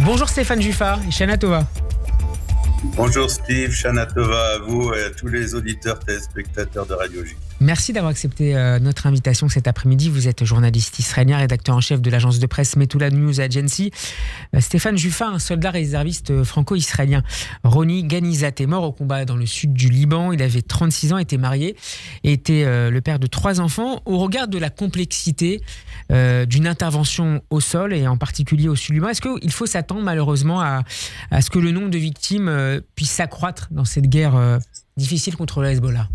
Bonjour Stéphane Juffa et Shana Tova. Bonjour Steve, Shana Tova à vous et à tous les auditeurs téléspectateurs de Radio J. Merci d'avoir accepté notre invitation cet après-midi. Vous êtes journaliste israélien, rédacteur en chef de l'agence de presse Metula News Agency. Stéphane Juffa, un soldat réserviste franco-israélien. Roni Ganizat est mort au combat dans le sud du Liban. Il avait 36 ans, était marié et était le père de 3 enfants. Au regard de la complexité d'une intervention au sol et en particulier au sud du Liban, est-ce qu'il faut s'attendre malheureusement à ce que le nombre de victimes puisse s'accroître dans cette guerre difficile contre le Hezbollah ?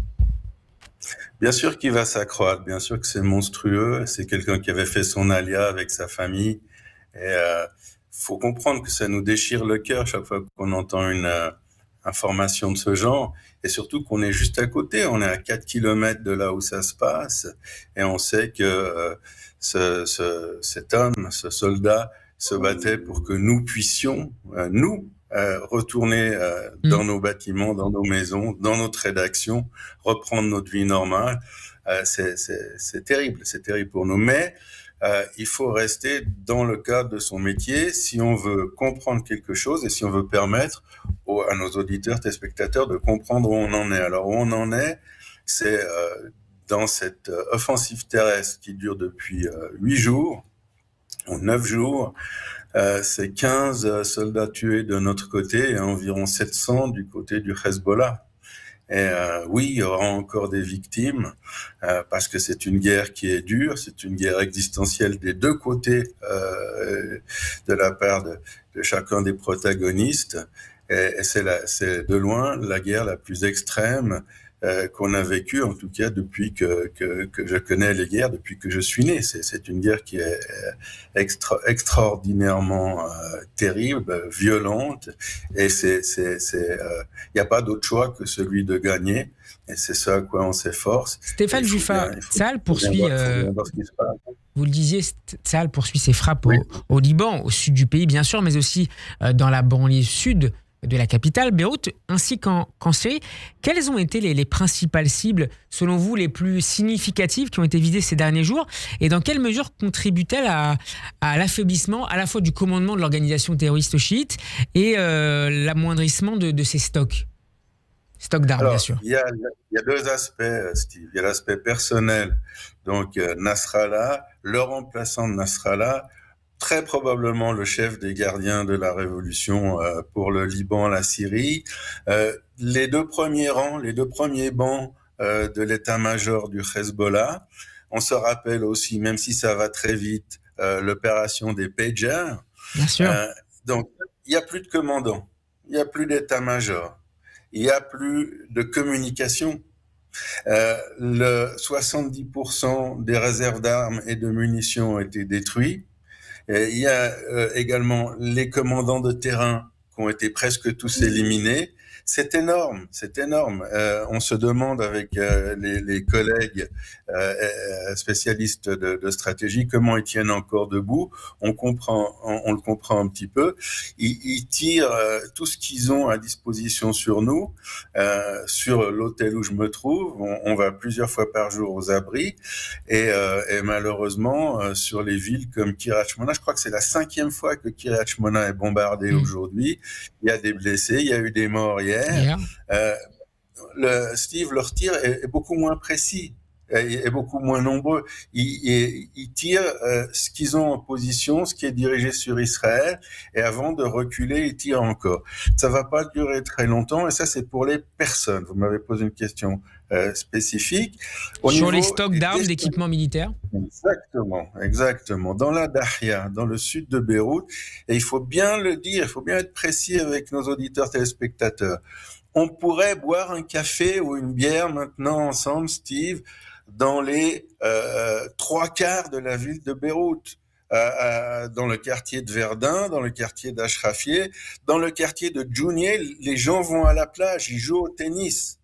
Bien sûr qu'il va s'accroître, bien sûr que c'est monstrueux, c'est quelqu'un qui avait fait son alia avec sa famille, et faut comprendre que ça nous déchire le cœur chaque fois qu'on entend une information de ce genre, et surtout qu'on est juste à côté, on est à 4 kilomètres de là où ça se passe, et on sait que cet homme, ce soldat, se battait pour que nous puissions, retourner dans nos bâtiments, dans nos maisons, dans notre rédaction, reprendre notre vie normale. C'est terrible pour nous. Mais il faut rester dans le cadre de son métier si on veut comprendre quelque chose et si on veut permettre à nos auditeurs, téléspectateurs de comprendre où on en est. Alors où on en est, c'est dans cette offensive terrestre qui dure depuis 8 jours ou 9 jours. C'est 15 soldats tués de notre côté et environ 700 du côté du Hezbollah. Et oui, il y aura encore des victimes parce que c'est une guerre qui est dure, c'est une guerre existentielle des deux côtés de la part de chacun des protagonistes. Et c'est de loin la guerre la plus extrême qu'on a vécue, en tout cas depuis que je connais les guerres, depuis que je suis né. C'est une guerre qui est extraordinairement terrible, violente, et y a pas d'autre choix que celui de gagner, et c'est ça à quoi on s'efforce. Stéphane Juffa, Tsahal poursuit, vous le disiez, Tsahal poursuit ses frappes au Liban, au sud du pays bien sûr, mais aussi dans la banlieue sud de la capitale, Beyrouth, ainsi qu'en Syrie. Quelles ont été les principales cibles, selon vous, les plus significatives qui ont été visées ces derniers jours, et dans quelle mesure contribue-t-elle à l'affaiblissement à la fois du commandement de l'organisation terroriste chiite et l'amoindrissement de ses stocks d'armes, bien sûr? Il y a deux aspects, Steve. Il y a l'aspect personnel, donc Nasrallah, le remplaçant de Nasrallah, très probablement le chef des gardiens de la révolution pour le Liban, la Syrie. Les deux premiers bancs de l'état-major du Hezbollah. On se rappelle aussi, même si ça va très vite, l'opération des pagers. Bien sûr. Donc, il n'y a plus de commandant, il n'y a plus d'état-major, il n'y a plus de communication. 70% des réserves d'armes et de munitions ont été détruits. Il y a également les commandants de terrain qui ont été presque tous éliminés. C'est énorme. On se demande avec les collègues spécialistes de stratégie comment ils tiennent encore debout. On le comprend un petit peu. Ils tirent tout ce qu'ils ont à disposition sur nous, sur l'hôtel où je me trouve. On va plusieurs fois par jour aux abris et malheureusement sur les villes comme Kiryat Shmona. Je crois que c'est la 5e fois que Kiryat Shmona est bombardée aujourd'hui. Il y a des blessés, il y a eu des morts hier. Steve, leur tir est beaucoup moins précis, est beaucoup moins nombreux. Ils tirent ce qu'ils ont en position, ce qui est dirigé sur Israël, et avant de reculer, ils tirent encore. Ça va pas durer très longtemps, et ça c'est pour les personnes. Vous m'avez posé une question spécifique. Sur les stocks d'armes, d'équipements militaires. Exactement. Dans la Dahia, dans le sud de Beyrouth, et il faut bien le dire, il faut bien être précis avec nos auditeurs téléspectateurs. On pourrait boire un café ou une bière maintenant ensemble, Steve, dans les 3/4 de la ville de Beyrouth. Dans le quartier de Verdun, dans le quartier d'Ashrafieh, dans le quartier de Djounieh, les gens vont à la plage, ils jouent au tennis.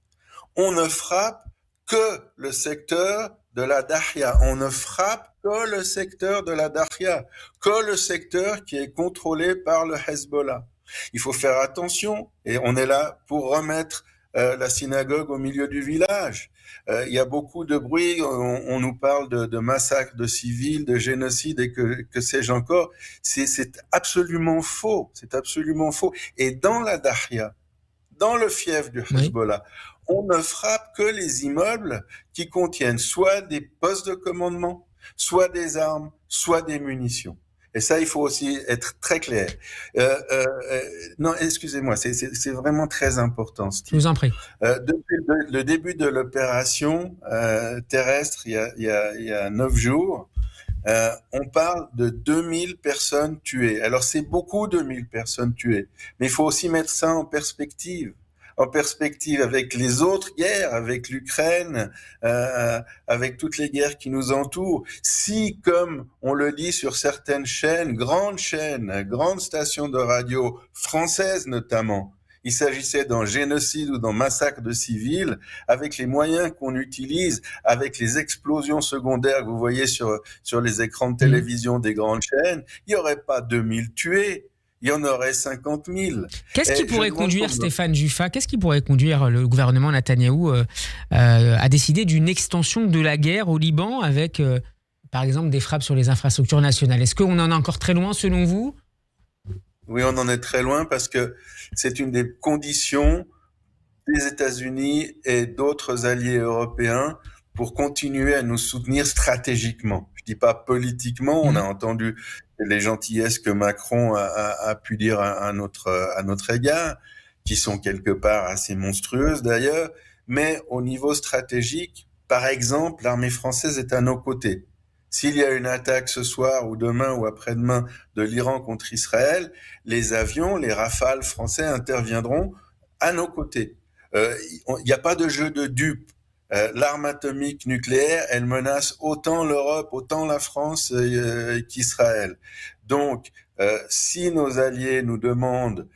On ne frappe que le secteur de la Dahia. On ne frappe que le secteur de la Dahia, que le secteur qui est contrôlé par le Hezbollah. Il faut faire attention, et on est là pour remettre la synagogue au milieu du village. Il y a beaucoup de bruit, on nous parle de massacres de civils, de génocide et que sais-je encore. C'est absolument faux, c'est absolument faux. Et dans la Dakhla, dans le fief du Hezbollah, on ne frappe que les immeubles qui contiennent soit des postes de commandement, soit des armes, soit des munitions. Et ça, il faut aussi être très clair. Non, excusez-moi, c'est vraiment très important. Je vous en prie. Depuis le début de l'opération terrestre, il y a 9 jours, on parle de 2000 personnes tuées. Alors, c'est beaucoup, 2000 personnes tuées. Mais il faut aussi mettre ça en perspective avec les autres guerres, avec l'Ukraine, avec toutes les guerres qui nous entourent. Si, comme on le dit sur certaines chaînes, grandes stations de radio françaises notamment, il s'agissait d'un génocide ou d'un massacre de civils, avec les moyens qu'on utilise, avec les explosions secondaires que vous voyez sur les écrans de télévision des grandes chaînes, il n'y aurait pas 2000 tués. Il y en aurait 50 000. Qu'est-ce qui pourrait conduire, Stéphane Juffa, qu'est-ce qui pourrait conduire le gouvernement Netanyahou à décider d'une extension de la guerre au Liban avec, par exemple, des frappes sur les infrastructures nationales? Est-ce qu'on en est encore très loin, selon vous? Oui, on en est très loin parce que c'est une des conditions des États-Unis et d'autres alliés européens pour continuer à nous soutenir stratégiquement. Je dis pas politiquement, on a entendu les gentillesses que Macron a pu dire à notre égard, qui sont quelque part assez monstrueuses d'ailleurs, mais au niveau stratégique, par exemple, l'armée française est à nos côtés. S'il y a une attaque ce soir ou demain ou après-demain de l'Iran contre Israël, les avions, les Rafales français interviendront à nos côtés. Il n'y a pas de jeu de dupes. L'arme atomique nucléaire, elle menace autant l'Europe, autant la France qu'Israël. Donc, si nos alliés nous demandent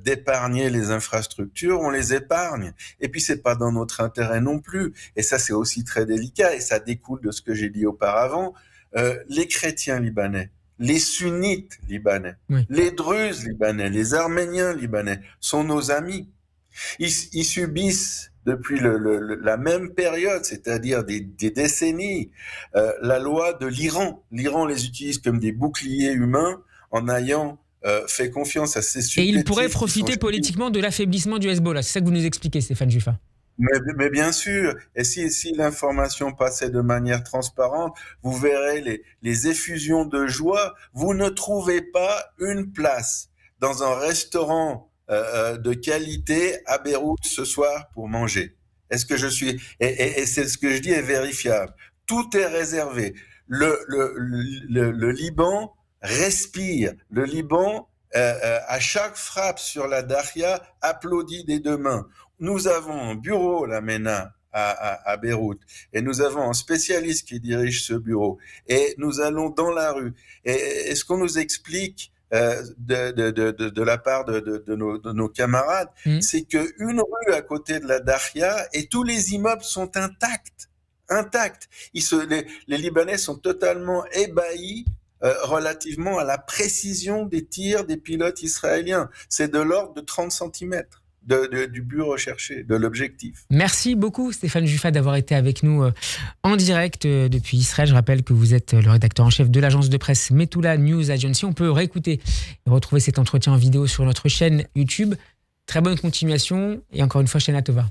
d'épargner les infrastructures, on les épargne. Et puis, c'est pas dans notre intérêt non plus. Et ça, c'est aussi très délicat, et ça découle de ce que j'ai dit auparavant. Les chrétiens libanais, les sunnites libanais, les druzes libanais, les arméniens libanais sont nos amis. Ils subissent depuis la même période, c'est-à-dire des décennies, la loi de l'Iran. L'Iran les utilise comme des boucliers humains en ayant fait confiance à ces supplétifs. Et ils pourraient profiter politiquement de l'affaiblissement du Hezbollah. C'est ça que vous nous expliquez, Stéphane Juffa. Mais bien sûr, et si l'information passait de manière transparente, vous verrez les effusions de joie. Vous ne trouvez pas une place dans un restaurant de qualité à Beyrouth ce soir pour manger. Est-ce que je suis et c'est ce que je dis est vérifiable. Tout est réservé. Le Liban respire. Le Liban à chaque frappe sur la Dakhla applaudit des deux mains. Nous avons un bureau, la MENA, à Beyrouth, et nous avons un spécialiste qui dirige ce bureau. Et nous allons dans la rue. Et ce qu'on nous explique de la part de nos camarades, c'est qu'une rue à côté de la Dakhla et tous les immeubles sont intacts. Les Libanais sont totalement ébahis relativement à la précision des tirs des pilotes israéliens. C'est de l'ordre de 30 cm. Du but recherché, de l'objectif. Merci beaucoup Stéphane Juffa d'avoir été avec nous en direct depuis Israël. Je rappelle que vous êtes le rédacteur en chef de l'agence de presse Metula News Agency. On peut réécouter et retrouver cet entretien en vidéo sur notre chaîne YouTube. Très bonne continuation et encore une fois, Shana Tova.